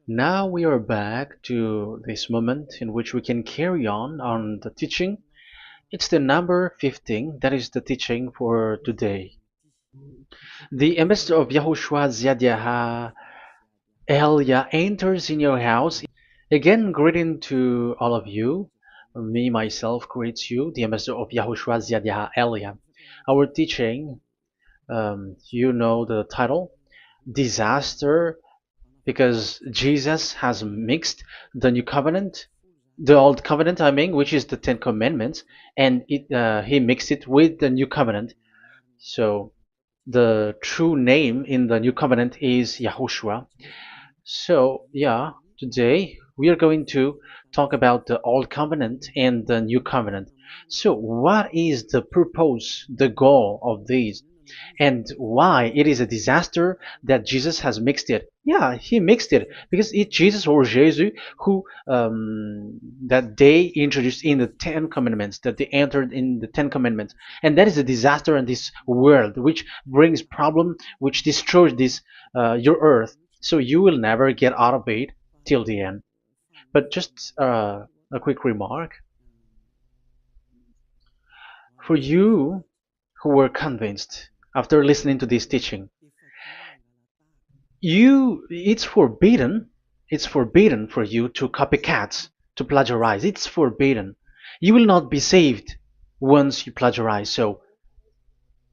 Now we are back to this moment in which we can carry on the teaching. It's the number 15, that is the teaching for today. The ambassador of YAHOSHUAH YAH Elia enters in your house. Again, greeting to all of you. Me, myself, greets you, the ambassador of YAHOSHUAH YAH Elia. Our teaching, you know the title, Disaster, because Jesus has mixed the new covenant, the old covenant, I mean, which is the Ten Commandments, and he mixed it with the new covenant. So the true name in the new covenant is Yahushua. So yeah, today we are going to talk about the old covenant and the new covenant. So what is the purpose, the goal of these? And why it is a disaster that Jesus has mixed it. Yeah, he mixed it because it's Jesus or Jesus who that they introduced in the Ten Commandments, that they entered in the Ten Commandments, and that is a disaster in this world, which brings problem, which destroys this your earth. So you will never get out of it till the end. But just a quick remark for you who were convinced after listening to this teaching. It's forbidden for you to copycat, to plagiarize. It's forbidden. You will not be saved once you plagiarize, so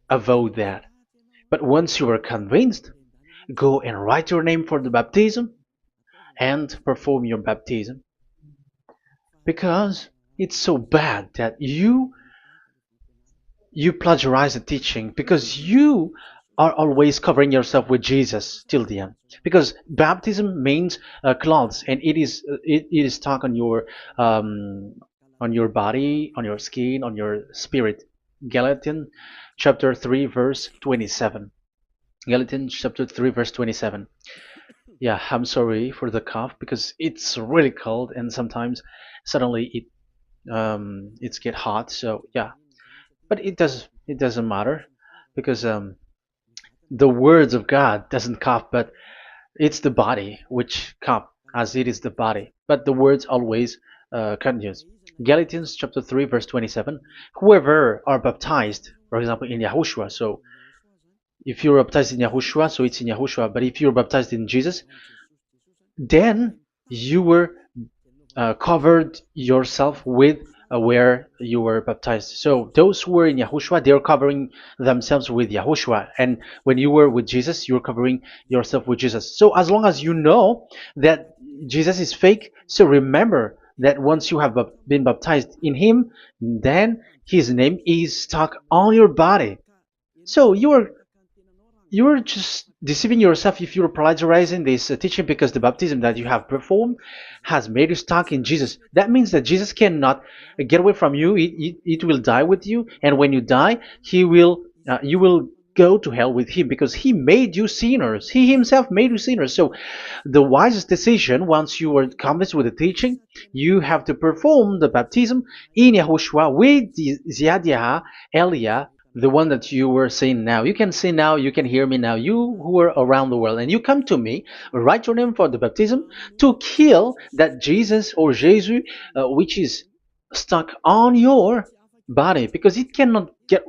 avoid that. But once you are convinced, go and write your name for the baptism and perform your baptism, because it's so bad that you plagiarize the teaching, because you are always covering yourself with Jesus till the end. Because baptism means clothes, and it is stuck on your body, on your skin, on your spirit. Galatians chapter 3 verse 27. Galatians chapter 3 verse 27. Yeah, I'm sorry for the cough because it's really cold and sometimes suddenly it's get hot. So yeah, but it doesn't matter because the words of God doesn't cough, but it's the body which cough, as it is the body. But the words always continues. Galatians chapter 3 verse 27. Whoever are baptized, for example, in Yahushua. So if you're baptized in Yahushua, so it's in Yahushua. But if you're baptized in Jesus, then you were covered yourself with where you were baptized. So those who were in Yahushua, they are covering themselves with Yahushua. And when you were with Jesus, you're covering yourself with Jesus. So as long as you know that Jesus is fake, so remember that once you have been baptized in him, then his name is stuck on your body. So you're just deceiving yourself if you're plagiarizing this teaching, because the baptism that you have performed has made you stuck in Jesus. That means that Jesus cannot get away from you. It will die with you, and when you die, you will go to hell with him, because he made you sinners. He himself made you sinners. So the wisest decision, once you are convinced with the teaching, you have to perform the baptism in Yahushua with the Ziyadah Elia, the one that you were saying now. You can say now, you can hear me now, you who are around the world, and you come to me, write your name for the baptism to kill that Jesus or Jesus, which is stuck on your body, because it cannot get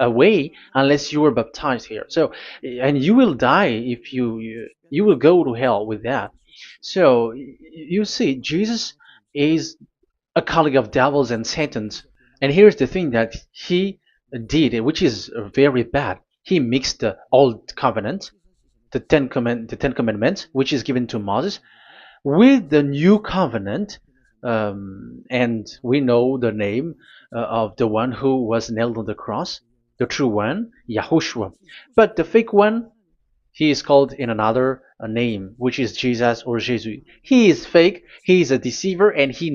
away unless you are baptized here. So, and you will die if you will go to hell with that. So you see, Jesus is a colleague of devils and Satans. And here's the thing that he did, which is very bad. He mixed the old covenant, the Ten Commandments, which is given to Moses, with the new covenant, and we know the name of the one who was nailed on the cross, the true one, Yahushua. But the fake one, he is called in another name, which is Jesus or Jesus. He is fake. He is a deceiver, and he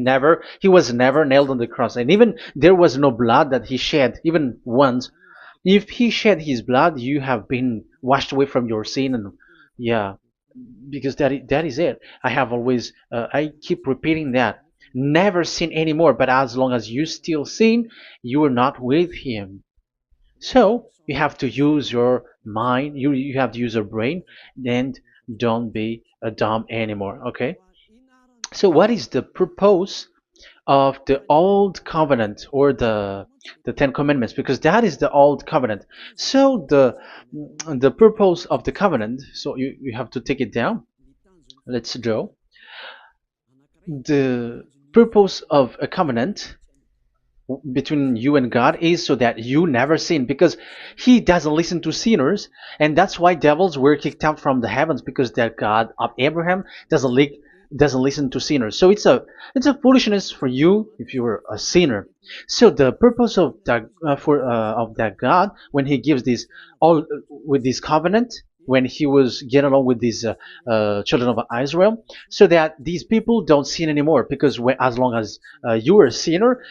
was never nailed on the cross. And even there was no blood that he shed, even once. If he shed his blood, you have been washed away from your sin, and yeah, because that is it. I keep repeating that. Never sin anymore. But as long as you still sin, you are not with him. So you have to use your mind, you have to use your brain, and don't be dumb anymore. Okay, so what is the purpose of the old covenant, or the Ten Commandments? Because that is the old covenant. So the purpose of the covenant, so you have to take it down. Let's draw. The purpose of a covenant between you and God is so that you never sin, because he doesn't listen to sinners. And that's why devils were kicked out from the heavens, because that God of Abraham doesn't listen to sinners. So it's a foolishness for you if you were a sinner. So the purpose of that of that God, when he gives this all with this covenant, when he was getting along with these children of Israel, so that these people don't sin anymore, because as long as you are a sinner,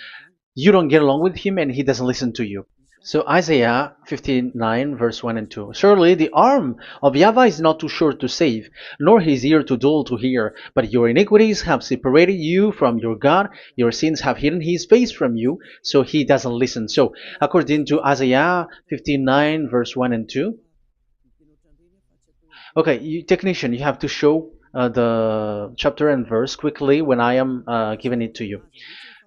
you don't get along with him and he doesn't listen to you. So Isaiah 59 verse 1 and 2. Surely the arm of YAHVAH is not too short to save, nor his ear too dull to hear. But your iniquities have separated you from your God. Your sins have hidden his face from you, so he doesn't listen. So according to Isaiah 59 verse 1 and 2. Okay, technician, you have to show the chapter and verse quickly when I am giving it to you,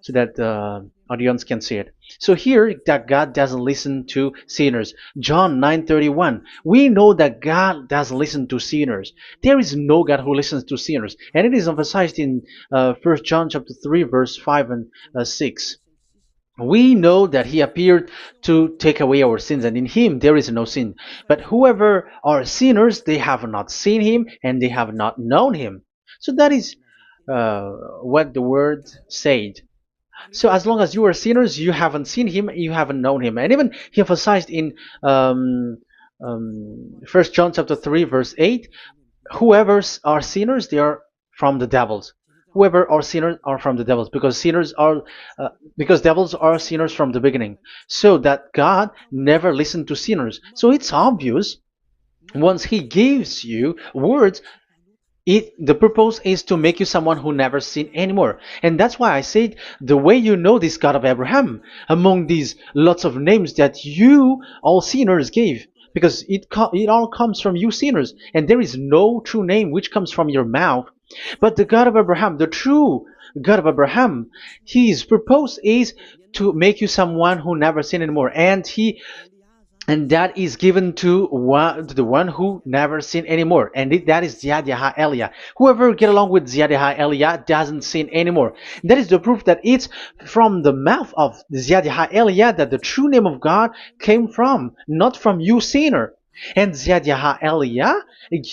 so that the audience can see it. So here, that God doesn't listen to sinners. John 9:31. We know that God doesn't listen to sinners. There is no God who listens to sinners, and it is emphasized in 1 John chapter 3 verse 5 and 6. We know that he appeared to take away our sins, and in him there is no sin. But whoever are sinners, they have not seen him, and they have not known him. So that is what the word said. So as long as you are sinners, you haven't seen him, you haven't known him. And even he emphasized in 1 John chapter 3 verse 8, whoever are sinners, they are from the devils. Whoever are sinners are from the devils, because because devils are sinners from the beginning. So that God never listened to sinners. So it's obvious, once he gives you words, the purpose is to make you someone who never sin anymore. And that's why I said, the way you know this God of Abraham among these lots of names that you all sinners gave, because it all comes from you sinners, and there is no true name which comes from your mouth. But the God of Abraham, the true God of Abraham, his purpose is to make you someone who never sin anymore, and that is given to the one who never sin anymore, and that is YAH Eliah. Whoever get along with YAH Eliah doesn't sin anymore. That is the proof that it's from the mouth of YAH Eliah that the true name of God came from, not from you sinner. And YAH Eliah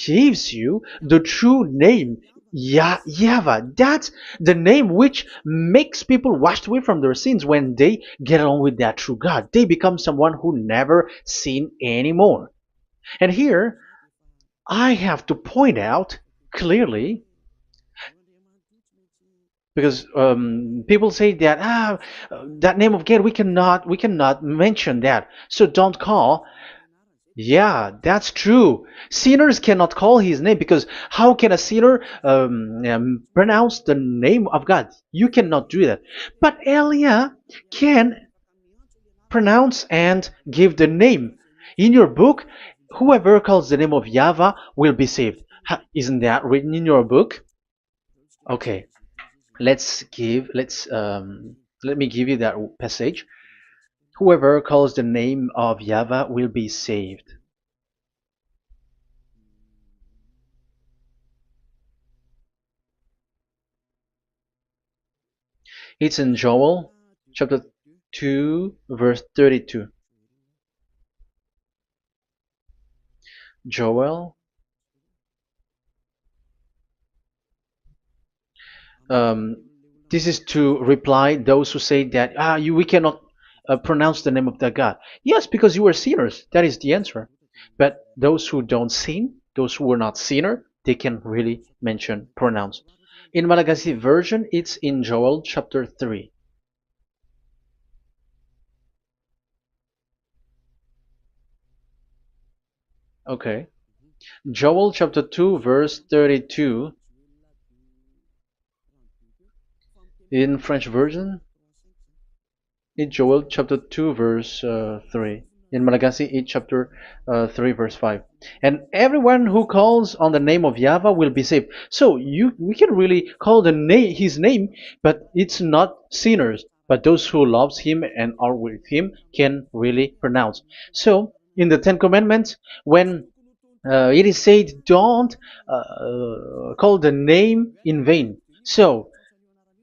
gives you the true name, YAHVAH. That's the name which makes people washed away from their sins. When they get along with that true God, they become someone who never sin anymore. And here, I have to point out clearly, because people say that that name of God, we cannot mention that, so don't call. Yeah, that's true. Sinners cannot call his name, because how can a sinner pronounce the name of God? You cannot do that. But Elia can pronounce and give the name. In your book, whoever calls the name of YAHVAH will be saved. Isn't that written in your book? Okay, let me give you that passage. Whoever calls the name of YAHVAH will be saved. It's in Joel chapter 2 verse 32. Joel, um, this is to reply those who say that we cannot pronounce the name of that God. Yes, because you are sinners. That is the answer. But those who don't sin, those who are not sinner, they can really pronounce. In Malagasy version, it's in Joel chapter 3. Okay. Joel chapter 2 verse 32. In French version, in Joel chapter 2 verse 3. in Malagasy 8 chapter 3 verse 5. And everyone who calls on the name of Yahweh will be saved. So we can really call the name his name, but it's not sinners, but those who loves him and are with him can really pronounce. So in the Ten Commandments, when it is said, don't call the name in vain. So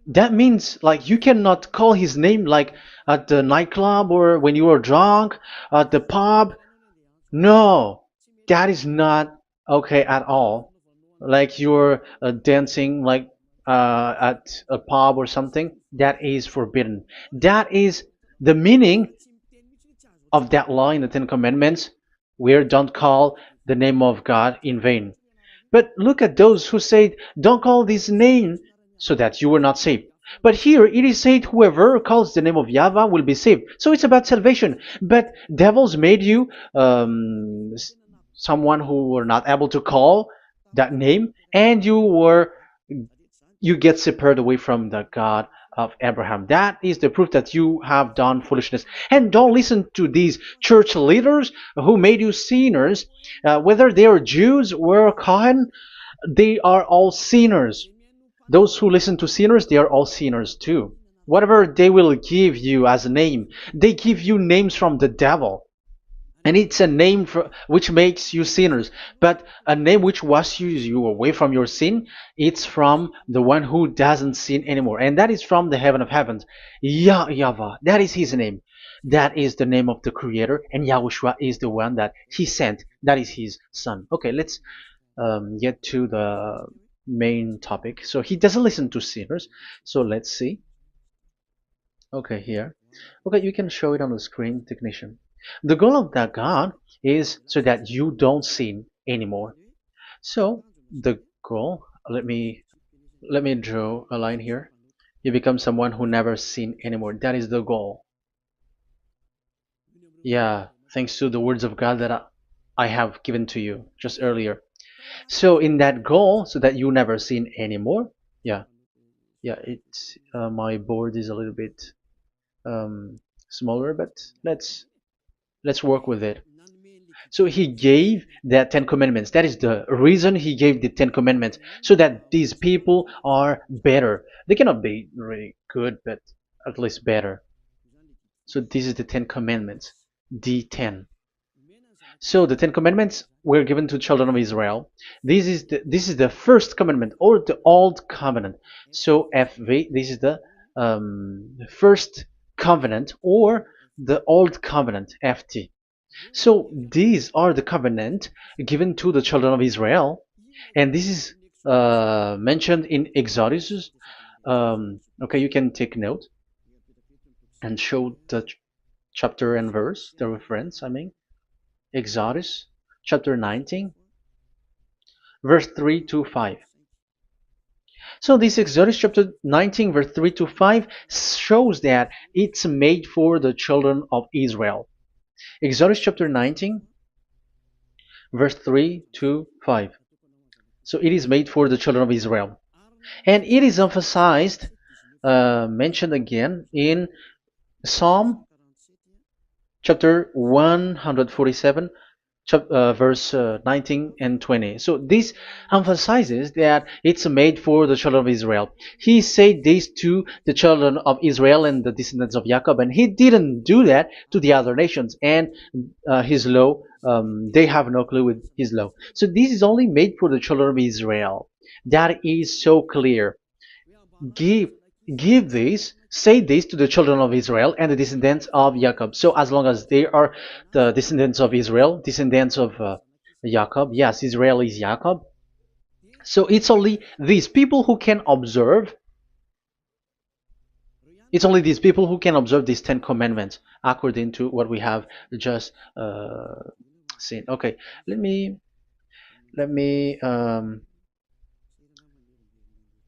that means like you cannot call his name like at the nightclub or when you are drunk at the pub. No, that is not okay at all. Like you're dancing like at a pub or something, that is forbidden. That is the meaning of that law in the Ten Commandments, where don't call the name of God in vain. But look at those who said, don't call this name so that you were not saved. But here it is said, whoever calls the name of Yahweh will be saved. So it's about salvation. But devils made you someone who were not able to call that name, and you get separated away from the God of Abraham. That is the proof that you have done foolishness. And don't listen to these church leaders who made you sinners, whether they are Jews or Kohen, they are all sinners. Those who listen to sinners, they are all sinners too. Whatever they will give you as a name, they give you names from the devil. And it's a name which makes you sinners. But a name which washes you away from your sin, it's from the one who doesn't sin anymore. And that is from the heaven of heavens. Yahvah, that is his name. That is the name of the Creator. And Yahushua is the one that he sent. That is his son. Okay, let's get to the main topic. So he doesn't listen to sinners. So let's see. Okay, here. Okay, you can show it on the screen, technician. The goal of that God is so that you don't sin anymore. So the goal, let me draw a line here. You become someone who never sin anymore. That is the goal. Yeah, thanks to the words of God that I have given to you just earlier. So in that goal, so that you never sin anymore. Yeah, yeah. It's my board is a little bit smaller, but let's work with it. So he gave the Ten Commandments. That is the reason he gave the Ten Commandments, so that these people are better. They cannot be really good, but at least better. So this is the Ten Commandments, D10. So the Ten Commandments were given to children of Israel. This is the first commandment or the old covenant. So FV, this is the first covenant or the old covenant, FT. So these are the covenant given to the children of Israel, and this is mentioned in Exodus. Okay, you can take note and show the chapter and verse, the reference. I mean, Exodus chapter 19, verse 3 to 5. So this Exodus chapter 19, verse 3 to 5 shows that it's made for the children of Israel. Exodus chapter 19, verse 3 to 5. So it is made for the children of Israel. And it is emphasized, mentioned again in Psalm chapter 147, verse 19 and 20. So this emphasizes that it's made for the children of Israel. He said this to the children of Israel and the descendants of Jacob, and he didn't do that to the other nations. And his law, they have no clue with his law. So this is only made for the children of Israel. That is so clear. Give give this, say this to the children of Israel and the descendants of Jacob. So as long as they are the descendants of Israel, descendants of Jacob, yes, Israel is Jacob. So it's only these people who can observe. It's only these people who can observe these Ten Commandments according to what we have just seen. Okay, let me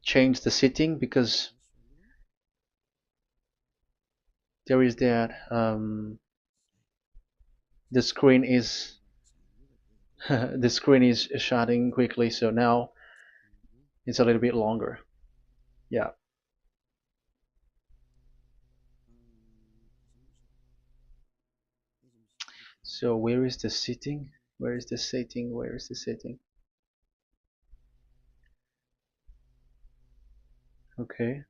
change the setting because there is that the screen is the screen is shutting quickly, so now it's a little bit longer. Yeah. So where is the sitting? Where is the sitting? Where is the sitting? Okay.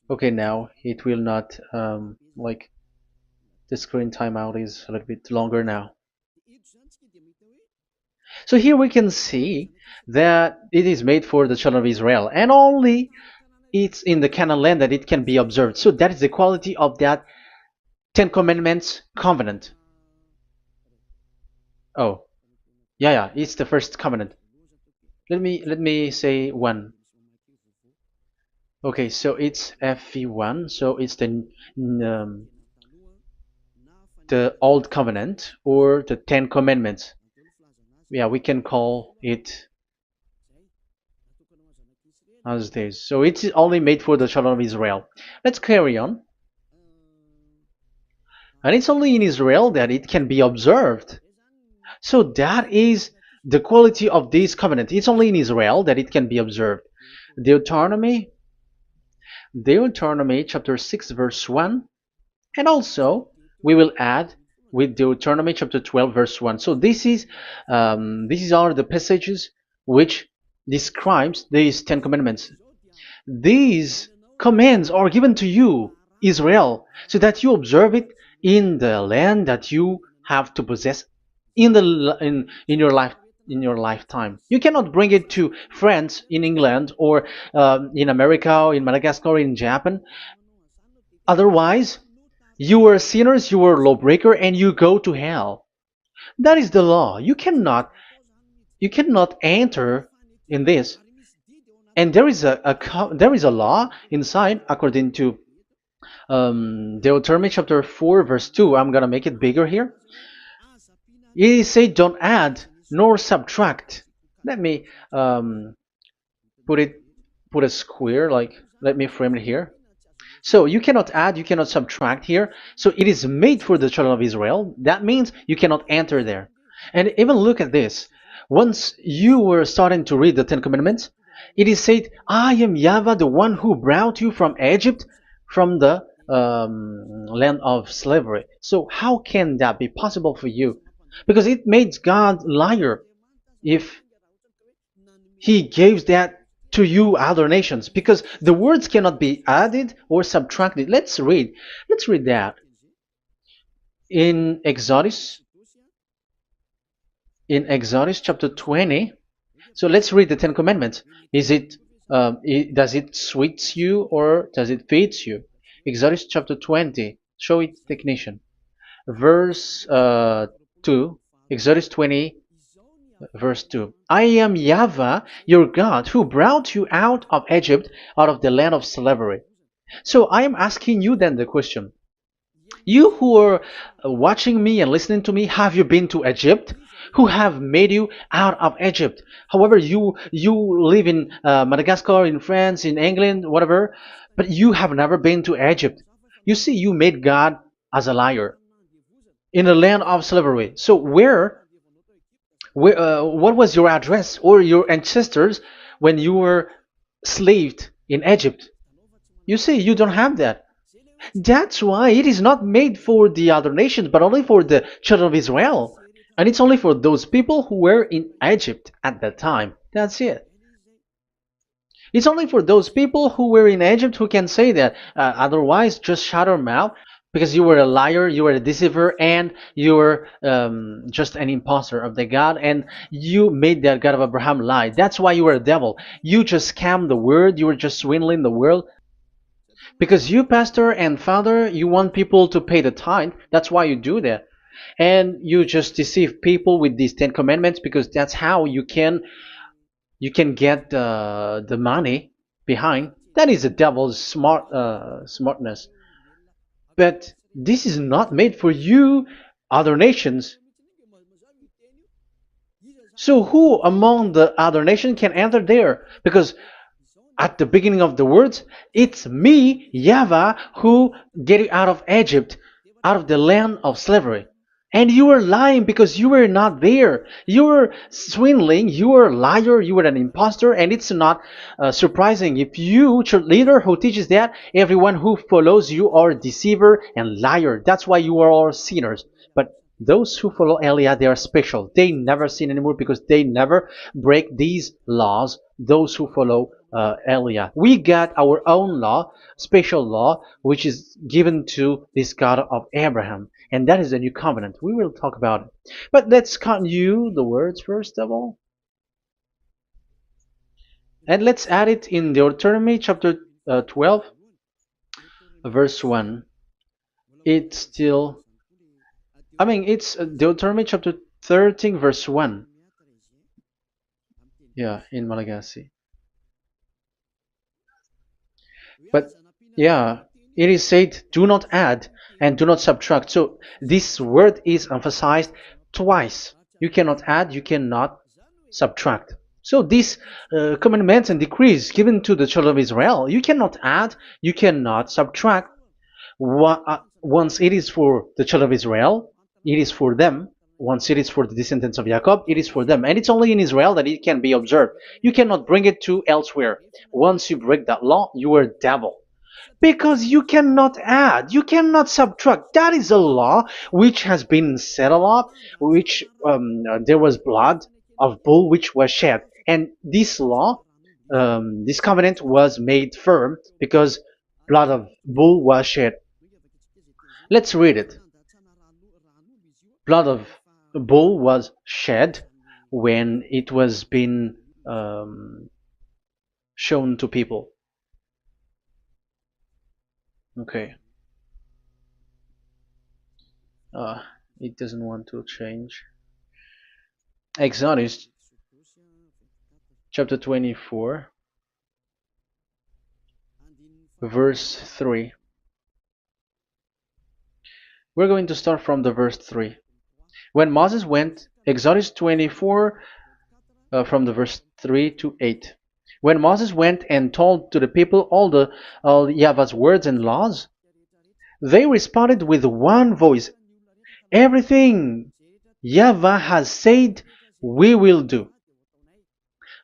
Okay, now it will not like the screen timeout is a little bit longer now. So here we can see that it is made for the children of Israel, and only it's in the Canaan land that it can be observed. So that is the quality of that Ten Commandments covenant. Oh, yeah, it's the first covenant. Let me say one. Okay, so it's FV1, so it's the old covenant or the Ten Commandments. Yeah, we can call it as this. So it's only made for the children of Israel. Let's carry on. And it's only in Israel that it can be observed. So that is the quality of this covenant. It's only in Israel that it can be observed. Deuteronomy, Deuteronomy chapter 6 verse 1, and also we will add with Deuteronomy chapter 12 verse 1. So these are the passages which describes these 10 commandments. These commands are given to you, Israel, so that you observe it in the land that you have to possess in your lifetime. You cannot bring it to France, in England, or in America, or in Madagascar, or in Japan. Otherwise, you were sinners, you were lawbreaker, and you go to hell. That is the law. You cannot enter in this. And there is a law inside according to Deuteronomy chapter 4 verse 2. I'm gonna make it bigger here. It says don't add nor subtract. Let me put a square, like let me frame it here. So you cannot add, you cannot subtract here. So it is made for the children of Israel. That means you cannot enter there. And even look at this. Once you were starting to read the Ten Commandments, it is said, I am YAHVAH, the one who brought you from Egypt, from the land of slavery. So how can that be possible for you? Because it made God liar if he gives that to you other nations, because the words cannot be added or subtracted. Let's read that in Exodus chapter 20. So let's read the Ten Commandments. Does it suits you or does it fits you? Exodus chapter 20. Show it, technician. Verse 2. Exodus 20 verse 2. I am YAHVAH, your God, who brought you out of Egypt, out of the land of slavery. So I am asking you then the question. You who are watching me and listening to me, have you been to Egypt? Who have made you out of Egypt? However, you live in Madagascar, in France, in England, whatever, but you have never been to Egypt. You see, you made God as a liar in the land of slavery. So what was your address or your ancestors when you were slaved in Egypt? You see, you don't have that. That's why it is not made for the other nations, but only for the children of Israel. And it's only for those people who were in Egypt at that time. That's it. It's only for those people who were in Egypt who can say that. Otherwise, just shut your mouth, because you were a liar, you were a deceiver, and you were just an imposter of the God, and you made that God of Abraham lie. That's why you were a devil. You just scammed the word, you were just swindling the world. Because you, pastor and father, you want people to pay the tithe. That's why you do that. And you just deceive people with these 10 commandments, because that's how you can get the money behind. That is the devil's smartness. But this is not made for you, other nations. So who among the other nations can enter there? Because at the beginning of the words, it's me, YAHVAH, who get you out of Egypt, out of the land of slavery. And you were lying because you were not there. You were swindling. You were a liar. You were an imposter. And it's not surprising if you, church leader who teaches that, everyone who follows you are a deceiver and liar. That's why you are all sinners. But those who follow Elia, they are special. They never sin anymore because they never break these laws. Those who follow Elia. We got our own law, special law, which is given to this God of Abraham. And that is the new covenant. We will talk about it. But let's continue the words first of all. And let's add it in Deuteronomy chapter 12, verse 1. It's still, it's Deuteronomy chapter 13, verse 1. Yeah, in Malagasy. But yeah, it is said, do not add and do not subtract. So this word is emphasized twice. You cannot add, you cannot subtract. So these commandments and decrees given to the children of Israel, you cannot add, you cannot subtract. Once it is for the children of Israel, it is for them. Once it is for the descendants of Jacob, it is for them. And it's only in Israel that it can be observed. You cannot bring it to elsewhere. Once you break that law, you are devil. Because you cannot add, you cannot subtract. That is a law which has been settled up, which there was blood of bull which was shed. And this law, this covenant was made firm because blood of bull was shed. Let's read it. Blood of bull was shed when it was been shown to people. Okay. It doesn't want to change. Exodus chapter 24, verse 3. We're going to start from the verse 3. When Moses went, Exodus 24, from the verse 3 to 8. When Moses went and told to the people all YAHVAH's words and laws, they responded with one voice, everything YAHVAH has said, we will do.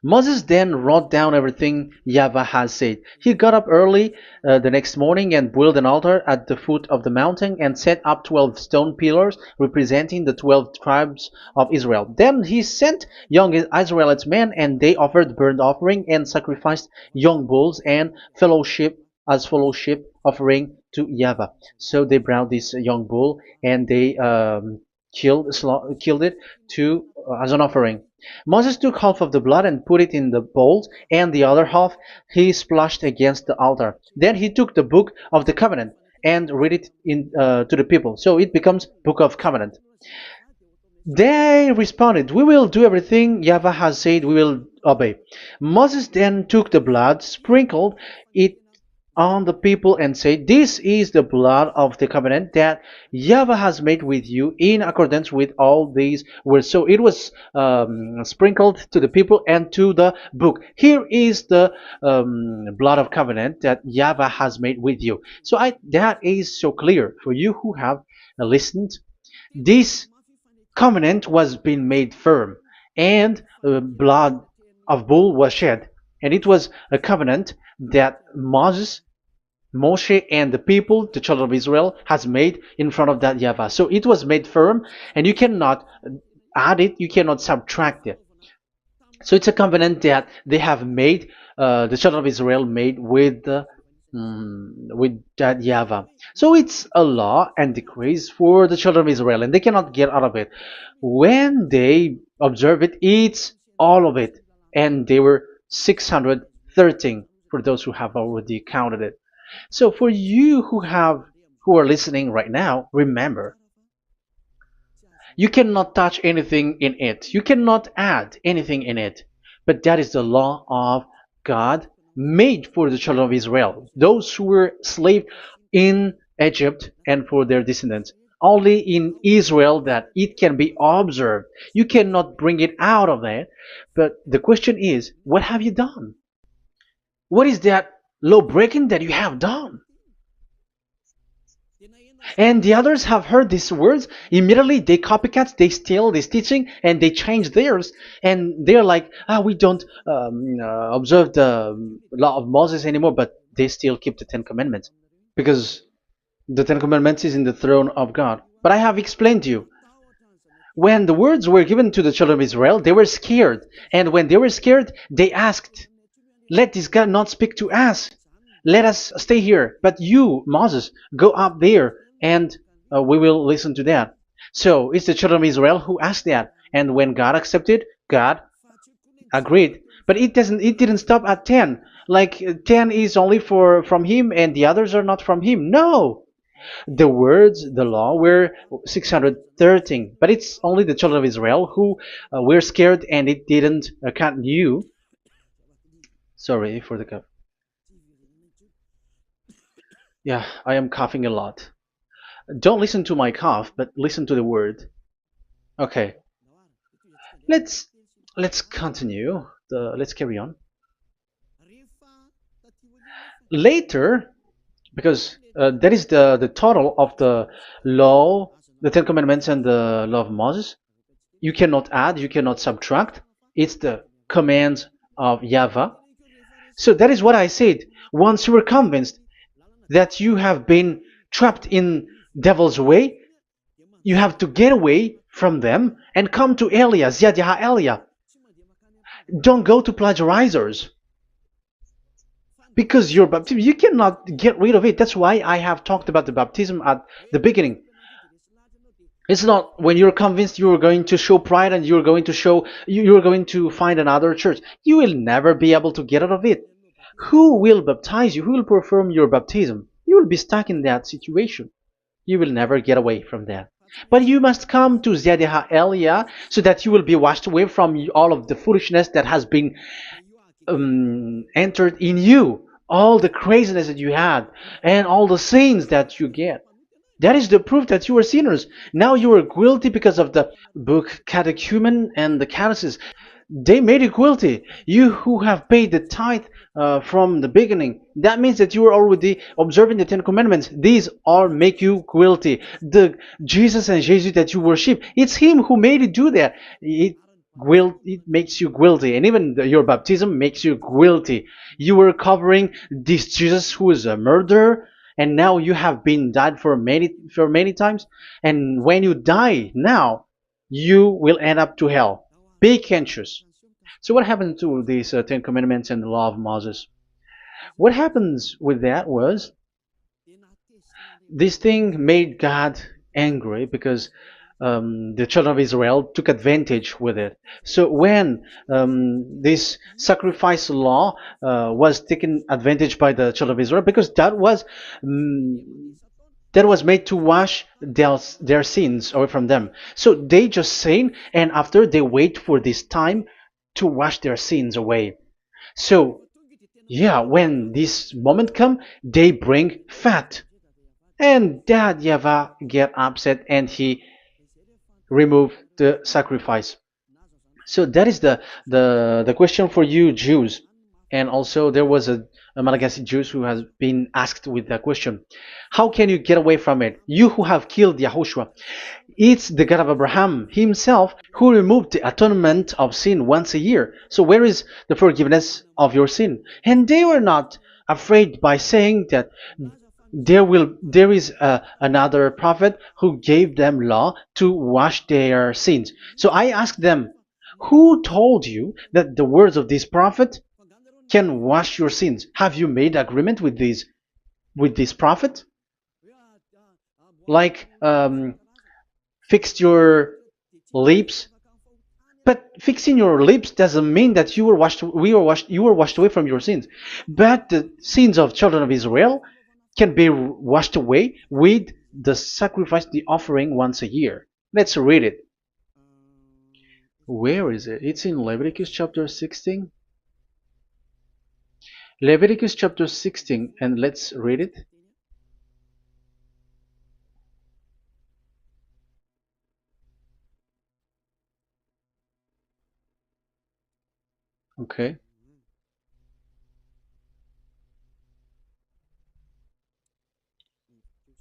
Moses then wrote down everything YAHVAH has said. He got up early the next morning and built an altar at the foot of the mountain and set up 12 stone pillars representing the 12 tribes of Israel. Then he sent young Israelite men, and they offered burnt offering and sacrificed young bulls and fellowship offering to YAHVAH. So they brought this young bull and they killed it as an offering. Moses took half of the blood and put it in the bowls, and the other half he splashed against the altar. Then he took the book of the covenant and read it to the people. So it becomes book of covenant. They responded, we will do everything YAHVAH has said, we will obey. Moses then took the blood, sprinkled it on the people and said, this is the blood of the covenant that YAHVAH has made with you in accordance with all these words. So it was sprinkled to the people and to the book. Here is the blood of covenant that YAHVAH has made with you. So that is so clear for you who have listened. This covenant was being made firm, and blood of bull was shed. And it was a covenant that Moshe and the people, the children of Israel, has made in front of that YAHVAH. So it was made firm, and you cannot add it, you cannot subtract it. So it's a covenant that they have made, the children of Israel made with that YAHVAH. So it's a law and decrees for the children of Israel, and they cannot get out of it. When they observe it, it's all of it. And they were 613 for those who have already counted it. So for you who are listening right now, remember, you cannot touch anything in it. You cannot add anything in it. But that is the law of God made for the children of Israel, those who were slaves in Egypt and for their descendants. Only in Israel that it can be observed. You cannot bring it out of it. But the question is, what have you done? What is that law breaking that you have done? And the others have heard these words. Immediately, they copycats, they steal this teaching, and they change theirs. And they're like, we don't observe the law of Moses anymore, but they still keep the Ten Commandments because the Ten Commandments is in the throne of God. But I have explained to you, when the words were given to the children of Israel, they were scared. And when they were scared, they asked, let this God not speak to us. Let us stay here. But you, Moses, go up there and we will listen to that. So it's the children of Israel who asked that. And when God accepted, God agreed. But it didn't stop at 10. Like 10 is only from him and the others are not from him. No. The words, the law were 613. But it's only the children of Israel who were scared and it didn't continue. Sorry for the cough. Yeah, I am coughing a lot. Don't listen to my cough, but listen to the word. Okay, let's let's continue. Let's carry on. Later, because that is the total of the law, the Ten Commandments, and the law of Moses. You cannot add, you cannot subtract. It's the commands of YAHVAH. So that is what I said. Once you were convinced that you have been trapped in devil's way, you have to get away from them and come to Elia, Ziadiha Elia. Don't go to plagiarizers. Because your baptism, you cannot get rid of it. That's why I have talked about the baptism at the beginning. It's not when you're convinced you're going to show pride and you're going to you're going to find another church. You will never be able to get out of it. Who will baptize you? Who will perform your baptism? You will be stuck in that situation. You will never get away from that. But you must come to Ziadiha Elia so that you will be washed away from all of the foolishness that has been entered in you. All the craziness that you had and all the sins that you get. That is the proof that you are sinners. Now you are guilty because of the book catechumen and the catechism. They made you guilty. You who have paid the tithe from the beginning. That means that you are already observing the Ten Commandments. These all make you guilty. The Jesus and Jesus that you worship, it's Him who made you do that. It makes you guilty, and even your baptism makes you guilty. You were covering this Jesus who is a murderer, and now you have been died for many times. And when you die now, you will end up to hell. Be conscious. So what happened to these Ten Commandments and the law of Moses? What happens with that was this thing made God angry because the children of Israel took advantage with it. So when this sacrifice law was taken advantage by the children of Israel, because that was made to wash their sins away from them. So they just sin, and after they wait for this time to wash their sins away. So yeah, when this moment come, they bring fat, and Dad Yava get upset and he remove the sacrifice. So that is the question for you Jews. And also there was a Malagasy Jews who has been asked with that question. How can you get away from it? You who have killed YAHOSHUAH. It's the God of Abraham himself who removed the atonement of sin once a year. So where is the forgiveness of your sin? And they were not afraid by saying that there is another prophet who gave them law to wash their sins. So I asked them, who told you that the words of this prophet can wash your sins? Have you made agreement with this prophet? Like fixed your lips. But fixing your lips doesn't mean that you were washed away from your sins. But the sins of children of Israel can be washed away with the sacrifice, the offering once a year. Let's read it. Where is it? It's in Leviticus chapter 16. Leviticus chapter 16, and let's read it. Okay.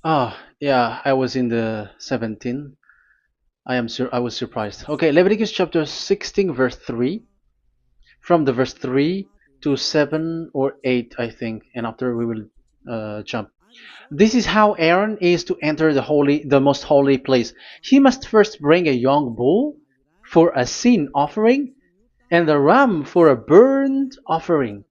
Ah, yeah, I was in the 17. I was surprised. Okay, Leviticus chapter 16 verse 3, from the verse 3 to 7 or 8, I think, and after we will jump. This is how Aaron is to enter the most holy place. He must first bring a young bull for a sin offering and a ram for a burnt offering.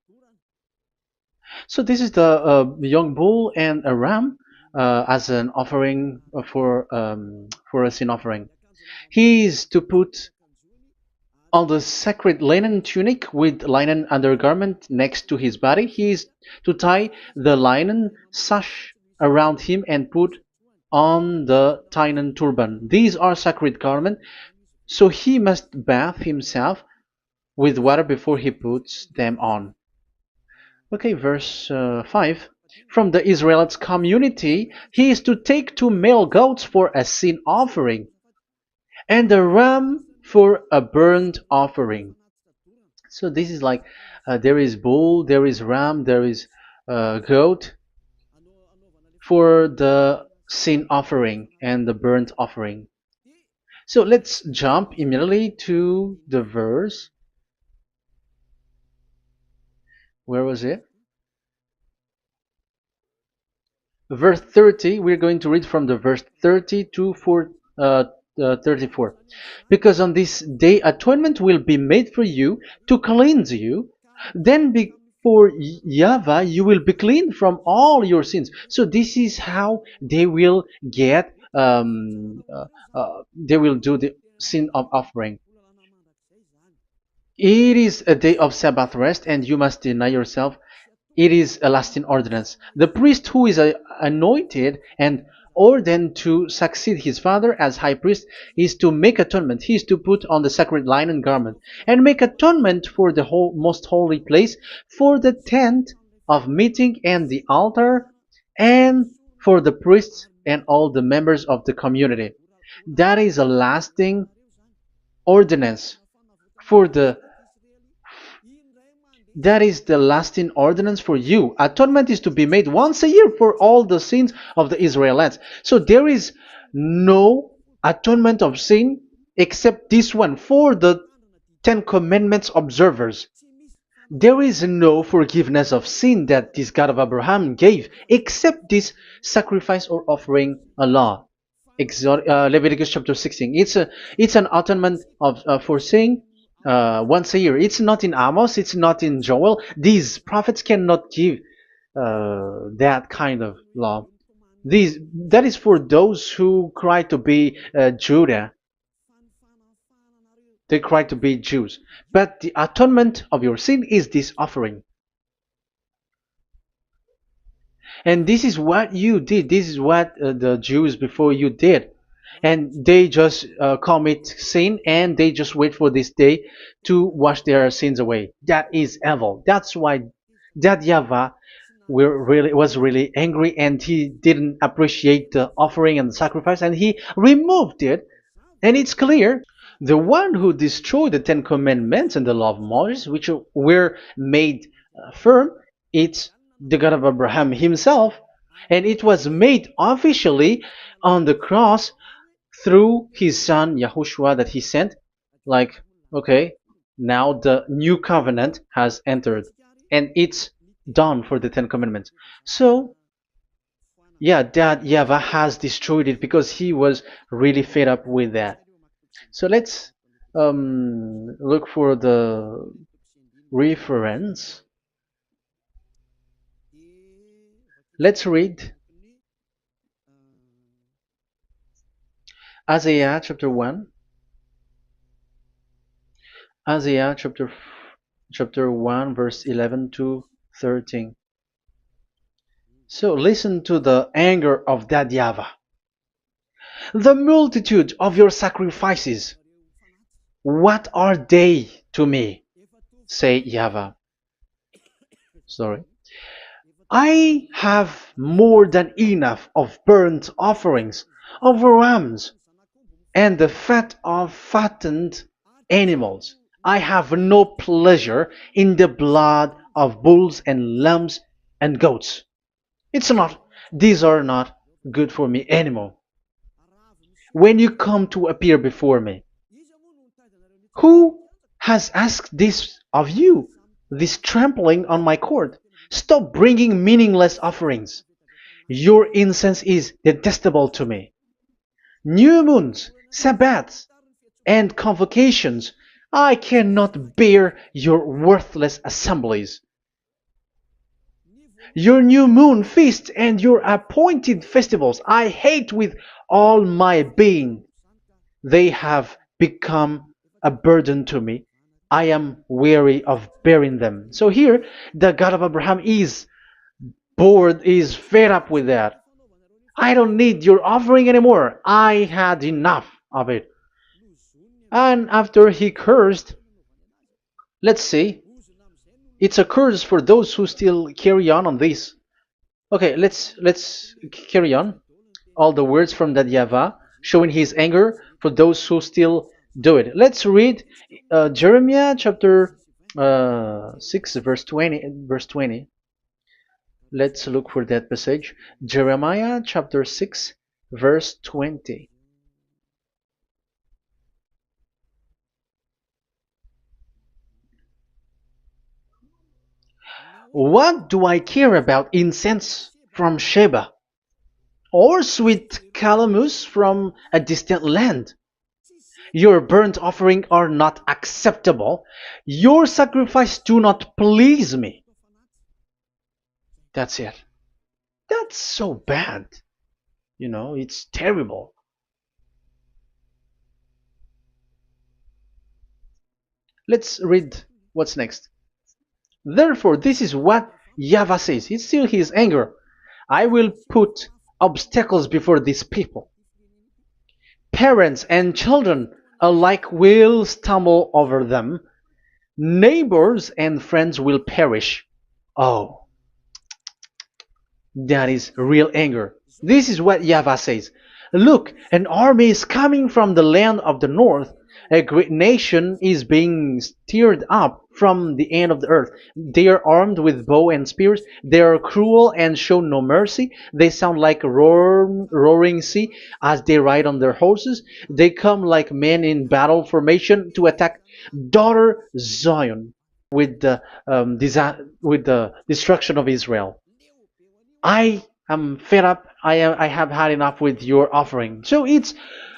So this is the young bull and a ram as an offering for a sin offering. He is to put on the sacred linen tunic with linen undergarment next to his body. He is to tie the linen sash around him and put on the linen turban. These are sacred garments, so he must bathe himself with water before he puts them on. Okay, verse 5. From the Israelites community, he is to take two male goats for a sin offering and a ram for a burnt offering. So this is like there is bull, there is ram, there is goat for the sin offering and the burnt offering. So let's jump immediately to the verse. Where was it? Verse 30. We're going to read from the verse 30 to 34. Because on this day atonement will be made for you to cleanse you. Then before YAHVAH you will be clean from all your sins. So this is how they will get they will do the sin of offering. It is a day of Sabbath rest, and you must deny yourself. It is a lasting ordinance. The priest who is anointed and ordained to succeed his father as high priest is to make atonement. He is to put on the sacred linen garment and make atonement for the most holy place, for the tent of meeting and the altar, and for the priests and all the members of the community. That is a lasting ordinance for the that is the lasting ordinance for you. Atonement is to be made once a year for all the sins of the Israelites. So there is no atonement of sin except this one for the Ten Commandments observers. There is no forgiveness of sin that this God of Abraham gave except this sacrifice or offering a law. Leviticus chapter 16. It's an atonement of for sin once a year. It's not in Amos. It's not in Joel. These prophets cannot give that kind of law. These that is for those who cry to be Judah. They cry to be Jews. But the atonement of your sin is this offering. And this is what you did. This is what the Jews before you did. And they just commit sin and they just wait for this day to wash their sins away. That is evil. That's why that YAHVAH was really angry and he didn't appreciate the offering and the sacrifice and he removed it. And it's clear the one who destroyed the Ten Commandments and the law of Moses, which were made firm, it's the God of Abraham himself. And it was made officially on the cross through his son YAHOSHUAH that he sent. Like, okay, now the new covenant has entered and it's done for the Ten Commandments. So, yeah, that YAHVAH has destroyed it because he was really fed up with that. So let's look for the reference. Let's read Isaiah chapter 1. Isaiah chapter 1 verse 11 to 13. So listen to the anger of that YAHVAH. The multitude of your sacrifices, what are they to me? Say YAHVAH. Sorry. I have more than enough of burnt offerings, of rams, and the fat of fattened animals. I have no pleasure in the blood of bulls and lambs and goats. These are not good for me anymore. When you come to appear before me, who has asked this of you? This trampling on my court. Stop bringing meaningless offerings. Your incense is detestable to me. New moons, Sabbaths, and convocations. I cannot bear your worthless assemblies. Your new moon feasts and your appointed festivals I hate with all my being. They have become a burden to me. I am weary of bearing them. So here, the God of Abraham is bored, is fed up with that. I don't need your offering anymore. I had enough of it. And after he cursed, let's see, it's a curse for those who still carry on this. Okay, let's carry on. All the words from that YAHVAH showing his anger for those who still do it. Let's read Jeremiah chapter 6 verse 20 verse 20. Let's look for that passage. Jeremiah chapter 6 verse 20. What do I care about incense from Sheba, or sweet calamus from a distant land? Your burnt offering are not acceptable. Your sacrifice do not please me. That's it. That's so bad. It's terrible. Let's read what's next. Therefore, this is what YAHVAH says. It's still his anger. I will put obstacles before these people. Parents and children alike will stumble over them. Neighbors and friends will perish. Oh, that is real anger. This is what YAHVAH says. Look, an army is coming from the land of the north. A great nation is being stirred up from the end of the earth. They are armed with bow and spears. They are cruel and show no mercy. They sound like a roaring sea as they ride on their horses. They come like men in battle formation to attack daughter Zion with the destruction of Israel. I am fed up. I have had enough with your offering. So it's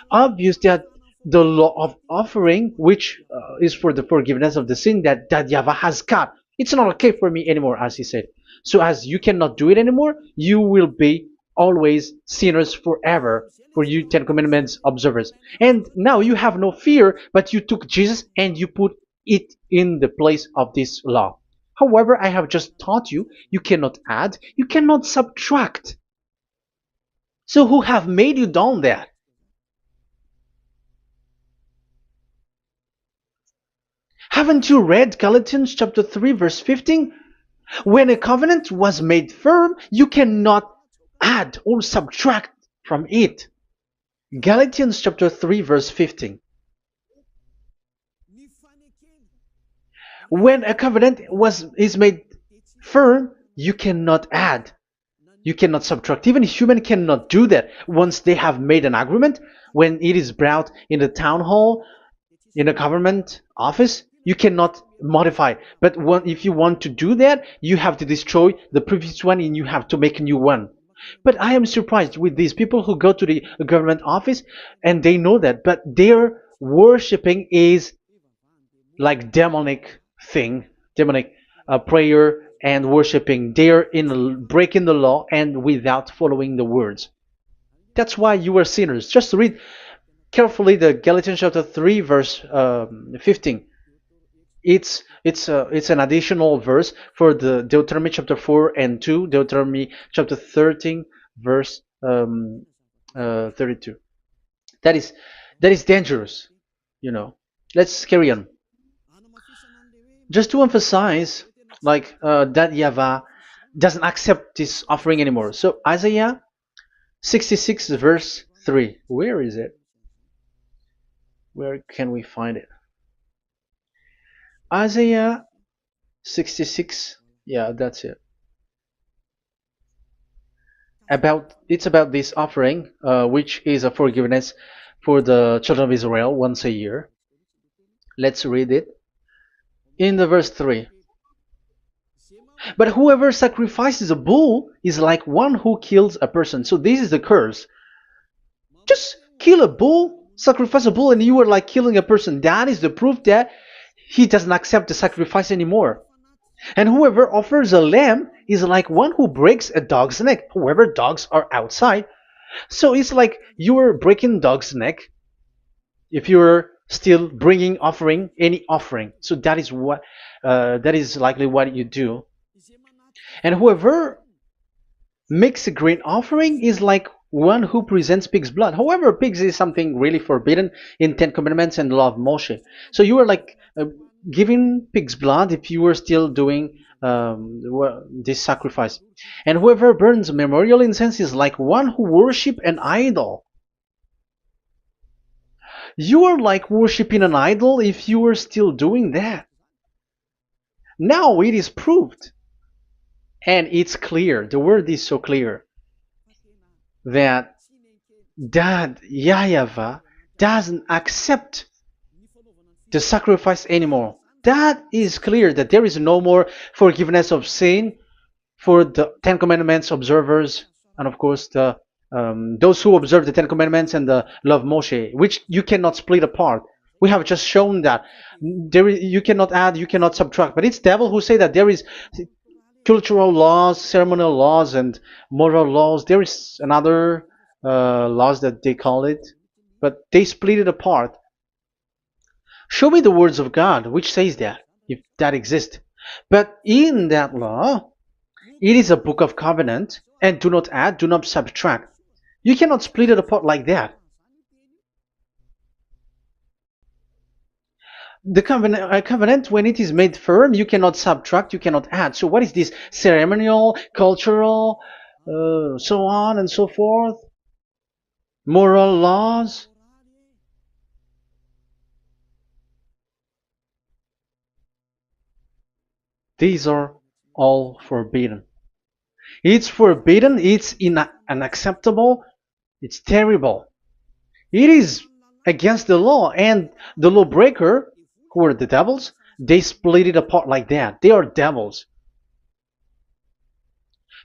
obvious that the law of offering, which is for the forgiveness of the sin that YAHVAH has got, it's not okay for me anymore, as he said. So as you cannot do it anymore, you will be always sinners forever for you Ten Commandments observers. And now you have no fear, but you took Jesus and you put it in the place of this law. However, I have just taught you, you cannot add, you cannot subtract. So who have made you done that? Haven't you read Galatians chapter 3 verse 15? When a covenant was made firm, you cannot add or subtract from it. Galatians chapter 3 verse 15. When a covenant is made firm, you cannot add. You cannot subtract. Even human cannot do that. Once they have made an agreement, when it is brought in the town hall, in a government office, you cannot modify. But if you want to do that, you have to destroy the previous one and you have to make a new one. But I am surprised with these people who go to the government office and they know that, but their worshipping is like demonic prayer and worshipping. They're in breaking the law and without following the words. That's why you are sinners. Just read carefully the Galatians chapter 3 verse 15. It's an additional verse for the Deuteronomy chapter 4 and 2, Deuteronomy chapter 13 verse 32. That is dangerous, you know. Let's carry on. Just to emphasize, like that YAHVAH doesn't accept this offering anymore. So Isaiah 66 verse 3. Where is it? Where can we find it? Isaiah 66. Yeah, that's it. About this offering, which is a forgiveness for the children of Israel once a year. Let's read it in the verse 3. But whoever sacrifices a bull is like one who kills a person. So this is the curse. Just kill a bull, sacrifice a bull, and you are like killing a person. That is the proof that he doesn't accept the sacrifice anymore. And whoever offers a lamb is like one who breaks a dog's neck. However, dogs are outside. So it's like you are breaking dog's neck if you're still bringing offering any offering. So that is likely what you do. And whoever makes a grain offering is like one who presents pig's blood. However, pigs is something really forbidden in Ten Commandments and the law of Moshe. So you are like giving pig's blood if you were still doing this sacrifice. And whoever burns memorial incense is like one who worship an idol. You are like worshiping an idol if you are still doing that. Now it is proved, and it's clear. The word is so clear that YAHVAH doesn't accept the sacrifice anymore. That is clear that there is no more forgiveness of sin for the Ten Commandments observers, and of course the those who observe the Ten Commandments and the law of Moshe, which you cannot split apart. We have just shown that you cannot add, you cannot subtract. But it's devil who say that there is cultural laws, ceremonial laws, and moral laws. There is another laws that they call it, but they split it apart. Show me the words of God which says that, if that exists. But in that law, it is a book of covenant, and do not add, do not subtract. You cannot split it apart like that. The covenant, when it is made firm, you cannot subtract, you cannot add. So what is this ceremonial, cultural, so on and so forth? Moral laws? These are all forbidden. It's forbidden, it's unacceptable, it's terrible. It is against the law, and the lawbreaker, who are the devils, they split it apart like that. They are devils.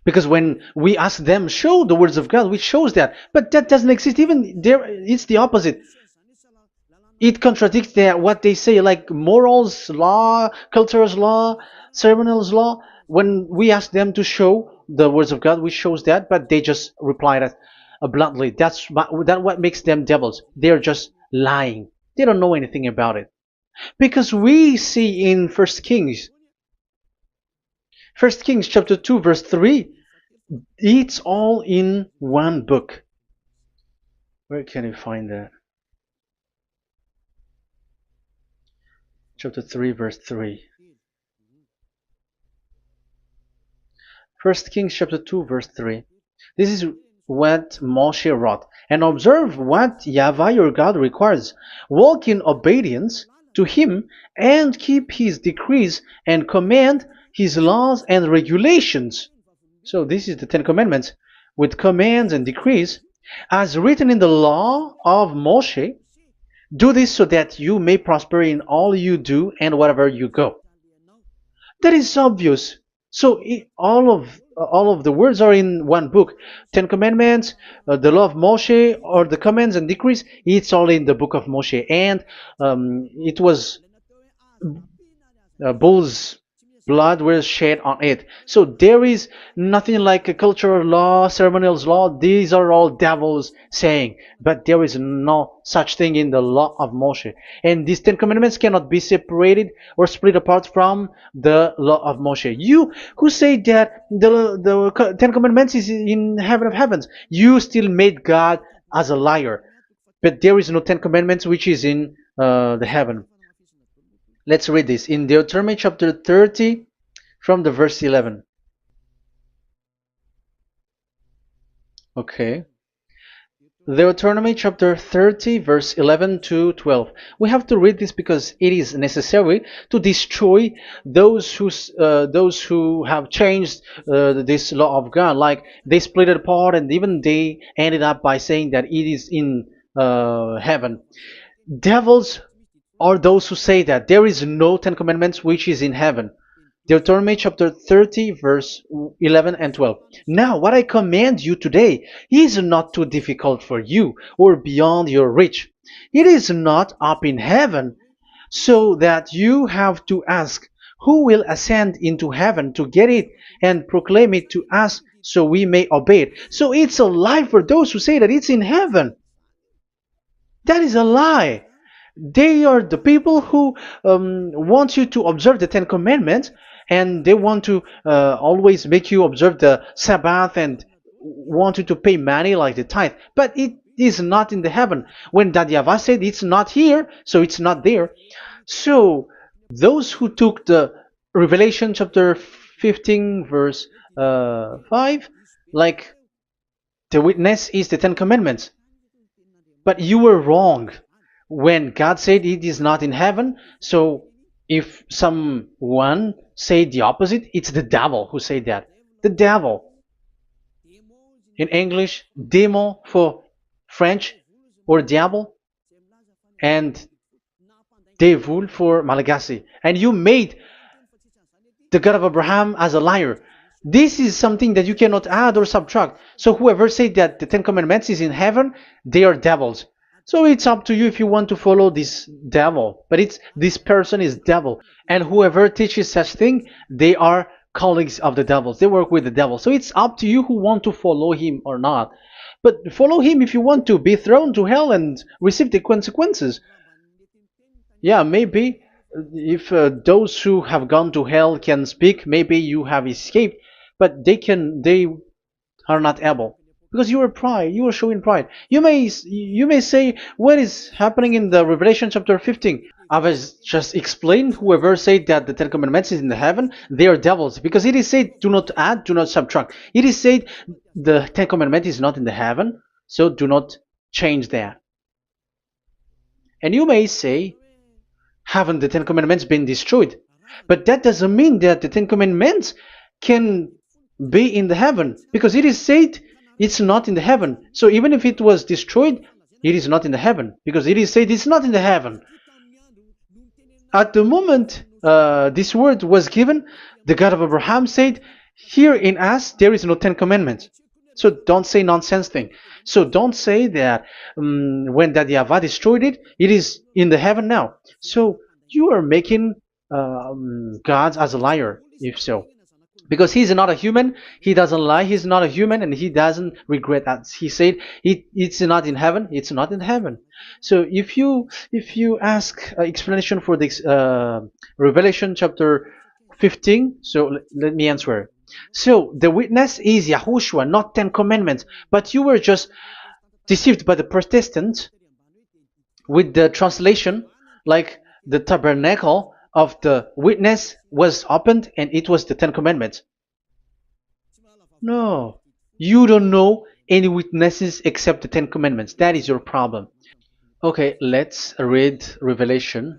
Because when we ask them, show the words of God, which shows that, but that doesn't exist. Even there, it's the opposite. It contradicts what they say, like morals law, cultural law, ceremonial law. When we ask them to show the words of God, which shows that, but they just reply that bluntly. That's what makes them devils. They're just lying. They don't know anything about it. Because we see in First Kings chapter 2 verse 3, it's all in one book. Where can you find that? Chapter 3 verse 3. First Kings chapter 2 verse 3. This is what Moshe wrote. And observe what YAHVAH your God requires. Walk in obedience to him and keep his decrees and command his laws and regulations. So this is the Ten Commandments with commands and decrees as written in the law of Moshe. Do this so that you may prosper in all you do and wherever you go. That is obvious. So all of the words are in one book. Ten Commandments, the law of Moshe, or the commands and decrees. It's all in the book of Moshe, and it was bull's blood was shed on it. So there is nothing like a cultural law, ceremonial law. These are all devils saying, but there is no such thing in the law of Moshe. And these Ten Commandments cannot be separated or split apart from the law of Moshe. You who say that the Ten Commandments is in heaven of heavens, you still made God as a liar. But there is no Ten Commandments which is in the heaven. Let's read this in Deuteronomy chapter 30 from the verse 11. Okay. Deuteronomy chapter 30 verse 11 to 12. We have to read this because it is necessary to destroy those who have changed this law of God. Like they split it apart, and even they ended up by saying that it is in heaven. Devils are those who say that there is no Ten Commandments which is in heaven. Deuteronomy chapter 30, verse 11 and 12. Now, what I command you today is not too difficult for you or beyond your reach. It is not up in heaven, so that you have to ask, who will ascend into heaven to get it and proclaim it to us so we may obey it? So it's a lie for those who say that it's in heaven. That is a lie. They are the people who want you to observe the Ten Commandments, and they want to always make you observe the Sabbath and want you to pay money like the tithe. But it is not in the heaven. When that YAHVAH said it's not here, so it's not there. So those who took the Revelation chapter 15 verse 5, like the witness is the Ten Commandments. But you were wrong when God said it is not in heaven. So if someone say the opposite, it's the devil who said that. The devil. In English, démon for French, or diable, and devil for Malagasy. And you made the God of Abraham as a liar. This is something that you cannot add or subtract. So whoever said that the Ten Commandments is in heaven, they are devils. So it's up to you if you want to follow this devil. But it's this person is devil. And whoever teaches such thing, they are colleagues of the devils. They work with the devil. So it's up to you who want to follow him or not. But follow him if you want to be thrown to hell and receive the consequences. Yeah, maybe if those who have gone to hell can speak, maybe you have escaped, but they are not able because you are pride. You are showing pride. You may say, what is happening in the Revelation chapter 15? I was just explained. Whoever said that the Ten Commandments is in the heaven, they are devils, because it is said, do not add, do not subtract. It is said the Ten Commandment is not in the heaven, so do not change that. And you may say, haven't the Ten Commandments been destroyed? But that doesn't mean that the Ten Commandments can be in the heaven, because it is said it's not in the heaven. So even if it was destroyed, it is not in the heaven, because it is said it's not in the heaven. At the moment this word was given, the God of Abraham said, here in us there is no Ten Commandments. So don't say nonsense thing. So don't say that when that YAHVAH destroyed it, it is in the heaven now. So you are making God as a liar, if so. Because he's not a human, he doesn't lie, he's not a human, and he doesn't regret that. He said it's not in heaven, it's not in heaven. So if you ask explanation for this Revelation chapter 15, so let me answer. So the witness is YAHOSHUAH, not Ten Commandments. But you were just deceived by the Protestants with the translation, like the tabernacle of the witness was opened and it was the Ten Commandments. No, you don't know any witnesses except the Ten Commandments. That is your problem. Okay, let's read Revelation,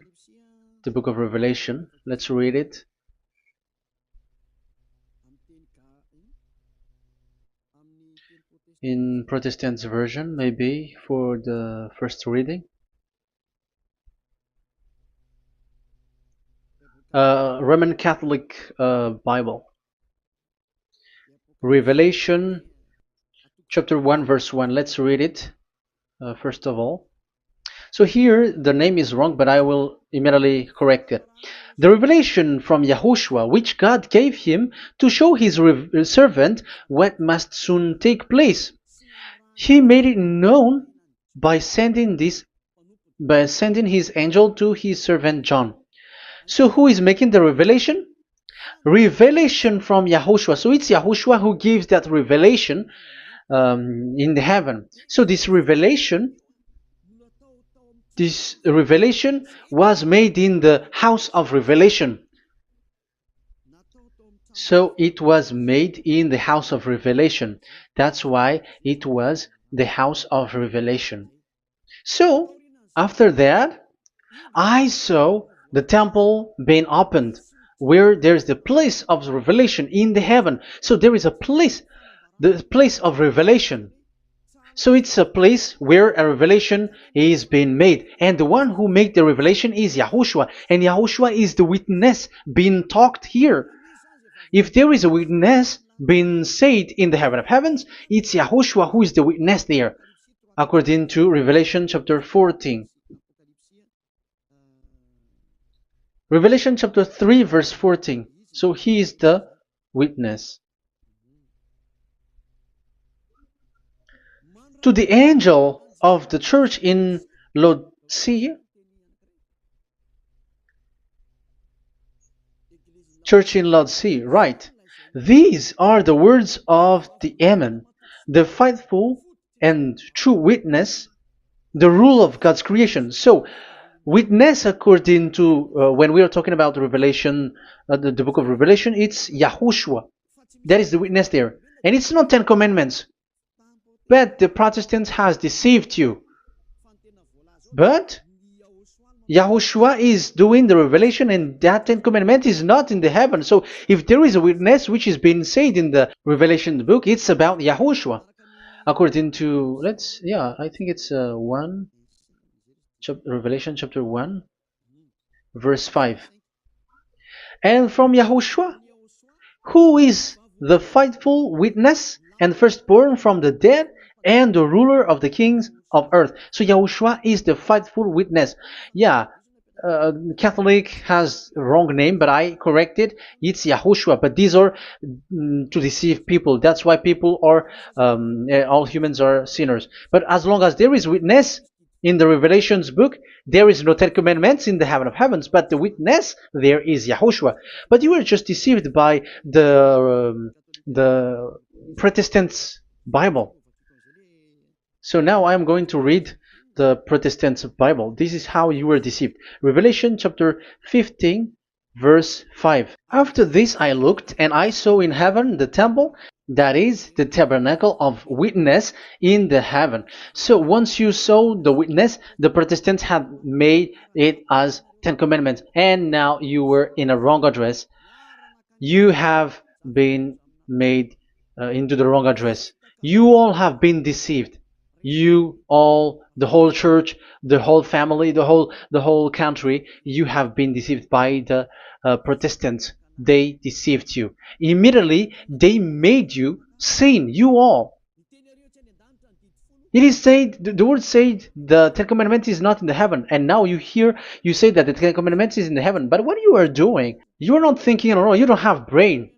the book of Revelation. Let's read it. In Protestant's version, maybe for the first reading. Roman Catholic Bible. Revelation chapter 1 verse 1. Let's read it first of all. So here the name is wrong, but I will immediately correct it. The revelation from YAHOSHUAH, which God gave him to show his servant what must soon take place. He made it known by sending his angel to his servant John. So who is making the revelation? Revelation from YAHOSHUAH. So it's YAHOSHUAH who gives that revelation in the heaven. So this revelation was made in the house of revelation. So it was made in the house of revelation. That's why it was the house of revelation. So, after that, I saw the temple being opened, where there's the place of revelation in the heaven. So there is a place, the place of revelation. So it's a place where a revelation is being made. And the one who made the revelation is YAHOSHUAH. And YAHOSHUAH is the witness being talked here. If there is a witness being said in the heaven of heavens, it's YAHOSHUAH who is the witness there, according to Revelation chapter 14. Revelation chapter 3 verse 14. So he is the witness. To the angel of the church in Laodicea, church in Laodicea, right? These are the words of the Amen, the faithful and true witness, the rule of God's creation. So, witness according to when we are talking about Revelation, the book of Revelation, it's YAHOSHUAH. That is the witness there, and it's not 10 Commandments. But the Protestants has deceived you. But YAHOSHUAH is doing the revelation, and that 10 Commandment is not in the heaven. So if there is a witness which is being said in the Revelation book, it's about YAHOSHUAH. According to, I think it's Revelation chapter 1, verse 5. And from YAHOSHUAH, who is the faithful witness and firstborn from the dead, and the ruler of the kings of earth. So YAHOSHUAH is the faithful witness. Catholic has wrong name, but I corrected. It's YAHOSHUAH. But these are to deceive people. That's why people are all humans are sinners. But as long as there is witness in the Revelations book, there is no 10 Commandments in the heaven of heavens, but the witness there is YAHOSHUAH. But you were just deceived by the Protestants' Bible. So now I am going to read the Protestants' Bible. This is how you were deceived. Revelation chapter 15, verse 5. After this I looked, and I saw in heaven the temple, that is the tabernacle of witness in the heaven. So once you saw the witness, the Protestants had made it as 10 Commandments, and now you were in a wrong address. You have been made into the wrong address. You all have been deceived. You all, the whole church, the whole family, the whole country, you have been deceived by the Protestants. They deceived you. Immediately, they made you sin, you all. It is said, the word said, the 10 Commandments is not in the heaven. And now you hear, you say that the 10 Commandments is in the heaven. But what you are doing, you are not thinking at all. You don't have brain.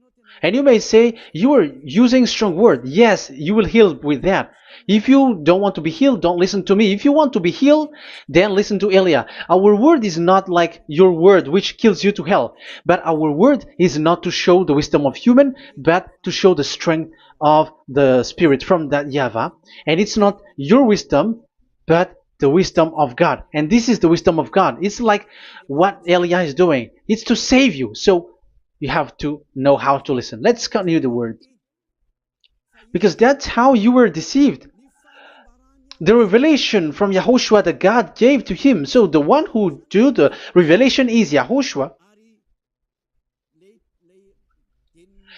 And you may say, you are using strong word. Yes, you will heal with that. If you don't want to be healed, don't listen to me. If you want to be healed, then listen to Elia. Our word is not like your word, which kills you to hell. But our word is not to show the wisdom of human, but to show the strength of the Spirit from that YAHVAH. And it's not your wisdom, but the wisdom of God. And this is the wisdom of God. It's like what Elia is doing. It's to save you. So you have to know how to listen. Let's continue the word. Because that's how you were deceived. The revelation from YAHOSHUAH that God gave to him. So the one who do the revelation is YAHOSHUAH.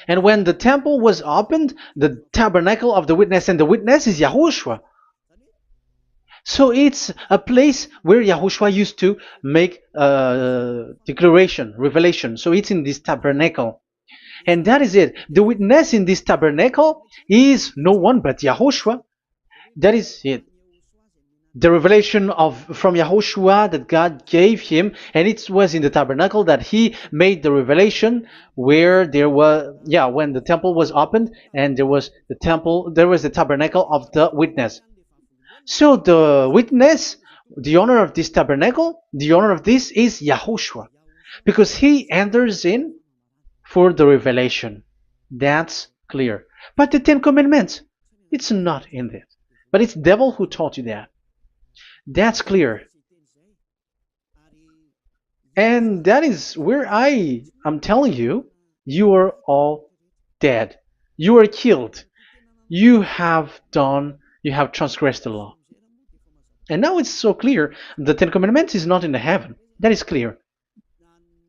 And when the temple was opened, the tabernacle of the witness, and the witness is YAHOSHUAH. So it's a place where YAHOSHUAH used to make declaration, revelation. So it's in this tabernacle. And that is it. The witness in this tabernacle is no one but YAHOSHUAH. That is it. The revelation from YAHOSHUAH that God gave him, and it was in the tabernacle that he made the revelation, where there was, when the temple was opened, and there was the tabernacle of the witness. So the witness, the owner of this tabernacle, the owner of this is YAHOSHUAH, because he enters in for the revelation. That's clear. But the 10 Commandments, it's not in this. But it's the devil who taught you that. That's clear. And that is where I am telling you, you are all dead. You are killed. You have You have transgressed the law. And now it's so clear. The Ten Commandments is not in the heaven. That is clear.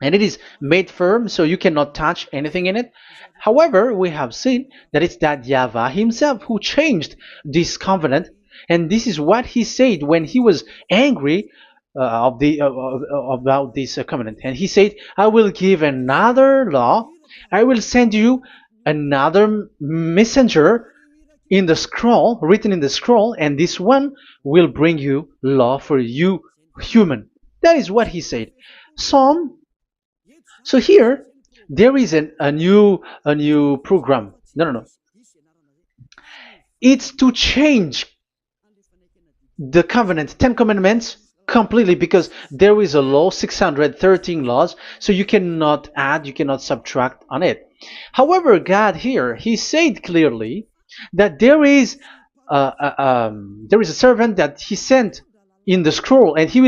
And it is made firm, so you cannot touch anything in it. However, we have seen that it's that YAHVAH himself who changed this covenant, and this is what he said when he was angry about this covenant. And he said, "I will give another law. I will send you another messenger in the scroll, written in the scroll, and this one will bring you law for you, human." That is what he said. Psalm so here there is a new program. No. It's to change the covenant, Ten Commandments completely, because there is a law, 613 laws, so you cannot add, you cannot subtract on it. However, God here, he said clearly that there is a servant that he sent in the scroll, and he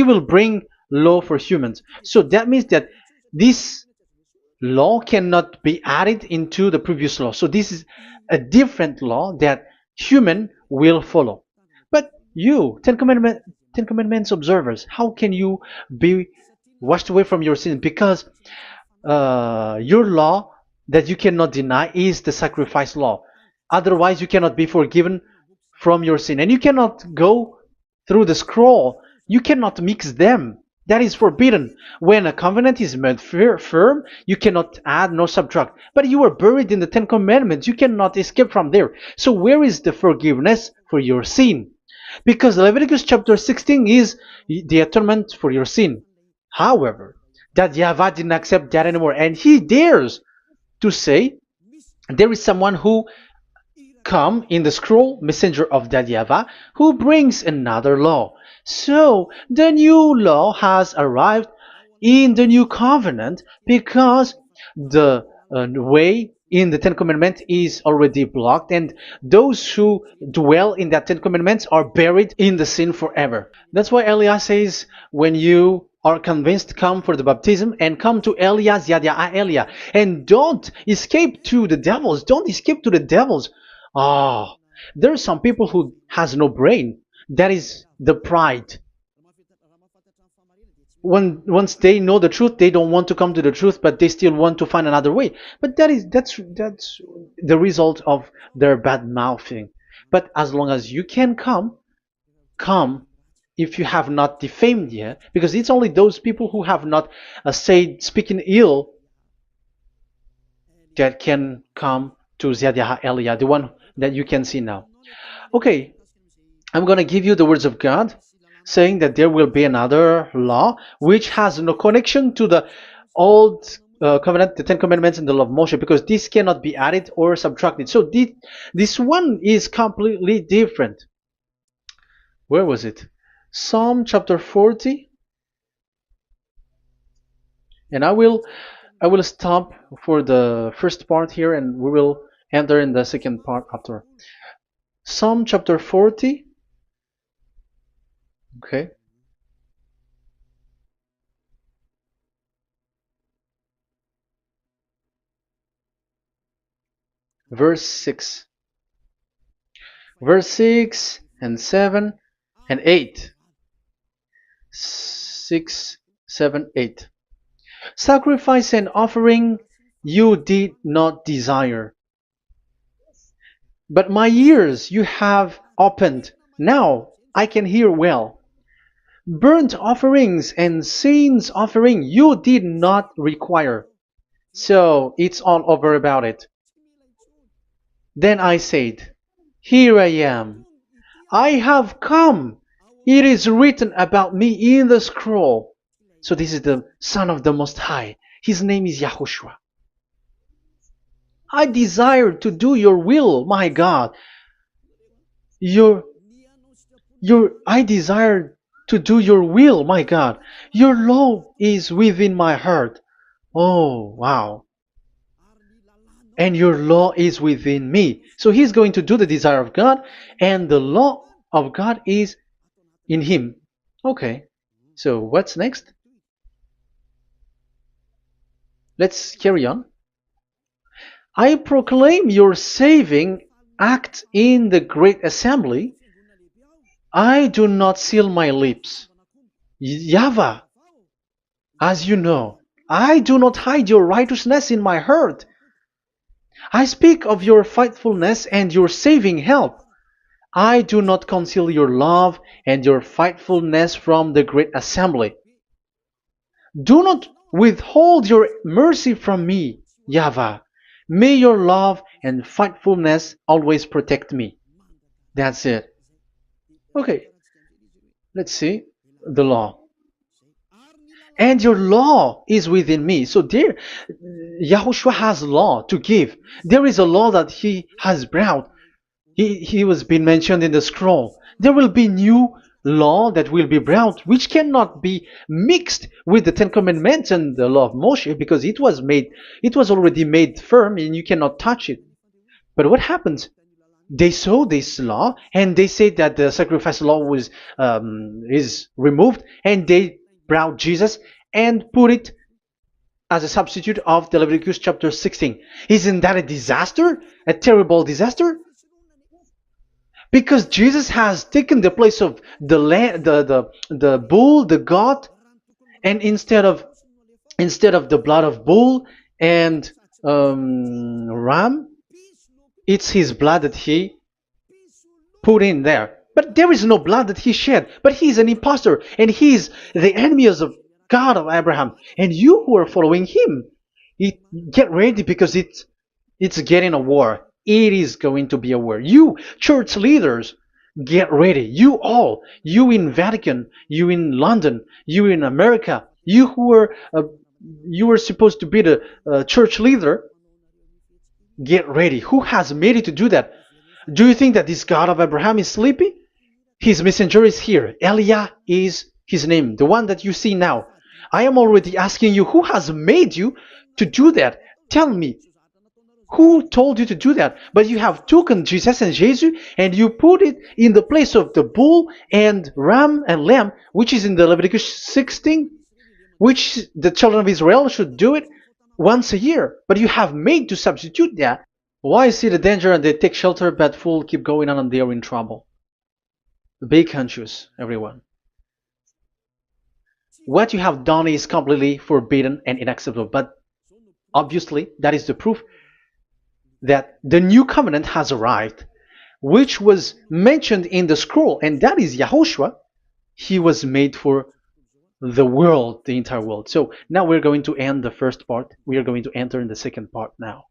will bring law for humans. So that means that this law cannot be added into the previous law. So this is a different law that human will follow. But you, Ten Commandments observers, how can you be washed away from your sin? Because your law that you cannot deny is the sacrifice law. Otherwise, you cannot be forgiven from your sin. And you cannot go through the scroll. You cannot mix them. That is forbidden. When a covenant is made firm, you cannot add nor subtract. But you are buried in the Ten Commandments. You cannot escape from there. So where is the forgiveness for your sin? Because Leviticus chapter 16 is the atonement for your sin. However, that YAHVAH didn't accept that anymore. And he dares to say there is someone who come in the scroll, messenger of that YAHVAH, who brings another law. So the new law has arrived in the new covenant because the way in the Ten Commandments is already blocked, and those who dwell in that Ten Commandments are buried in the sin forever. That's why Elias says, when you are convinced, come for the baptism and come to Elias, Elia, and don't escape to the devils. Don't escape to the devils. Ah, there are some people who has no brain. That is the pride. Once they know the truth, they don't want to come to the truth, but they still want to find another way. But that's the result of their bad mouthing. But as long as you can come if you have not defamed yet, because it's only those people who have not said speaking ill that can come to Ziadiah Elia, the one that you can see now. Okay, I'm going to give you the words of God, saying that there will be another law which has no connection to the old covenant, the Ten Commandments and the law of Moshe, because this cannot be added or subtracted. So this one is completely different. Where was it? Psalm chapter 40. And I will stop for the first part here, and we will enter in the second part after. Psalm chapter 40. Okay. Verse 6. Verse 6 and 7 and 8. 6, 7, 8. Sacrifice and offering you did not desire, but my ears you have opened. Now I can hear well. Burnt offerings and sins offering you did not require. So it's all over about it. Then I said, here I am. I have come. It is written about me in the scroll. So this is the Son of the Most High. His name is YAHOSHUAH. I desire to do your will, my God. I desire to do your will, my God. Your law is within my heart. Oh, wow. And your law is within me. So he's going to do the desire of God, and the law of God is in him. Okay. So what's next? Let's carry on. I proclaim your saving act in the great assembly, I do not seal my lips. YAHVAH, as you know, I do not hide your righteousness in my heart. I speak of your faithfulness and your saving help. I do not conceal your love and your faithfulness from the great assembly. Do not withhold your mercy from me, YAHVAH. May your love and faithfulness always protect me. That's it. Okay, let's see the law. And your law is within me. So there, Yahushua has law to give. There is a law that he has brought. He was being mentioned in the scroll. There will be new law that will be brought, which cannot be mixed with the Ten Commandments and the law of Moshe, because it was already made firm, and you cannot touch it. But what happens? They saw this law, and they said that the sacrifice law was is removed, and they brought Jesus and put it as a substitute of the Leviticus chapter 16. Isn't that a disaster? A terrible disaster? Because Jesus has taken the place of the bull, the goat, and instead of the blood of bull and ram, it's his blood that he put in there. But there is no blood that he shed. But he's an impostor, and he's the enemy of God of Abraham. And you who are following him, get ready, because it's getting a war. It is going to be a war. You church leaders, get ready. You all, you in Vatican, you in London, you in America, you were supposed to be the church leader. Get ready. Who has made it to do that? Do you think that this God of Abraham is sleepy? His messenger is here. Eliah is his name, the one that you see now. I am already asking you, who has made you to do that? Tell me, who told you to do that? But you have taken Jesus and Jesus, and you put it in the place of the bull and ram and lamb, which is in the Leviticus 16, which the children of Israel should do it once a year. But you have made to substitute that. Why see the danger and they take shelter, but fool keep going on and they are in trouble? Be conscious, everyone. What you have done is completely forbidden and unacceptable. But obviously, that is the proof that the new covenant has arrived, which was mentioned in the scroll, and that is Yahushua. He was made for the world, the entire world. So now we're going to end the first part. We are going to enter in the second part now.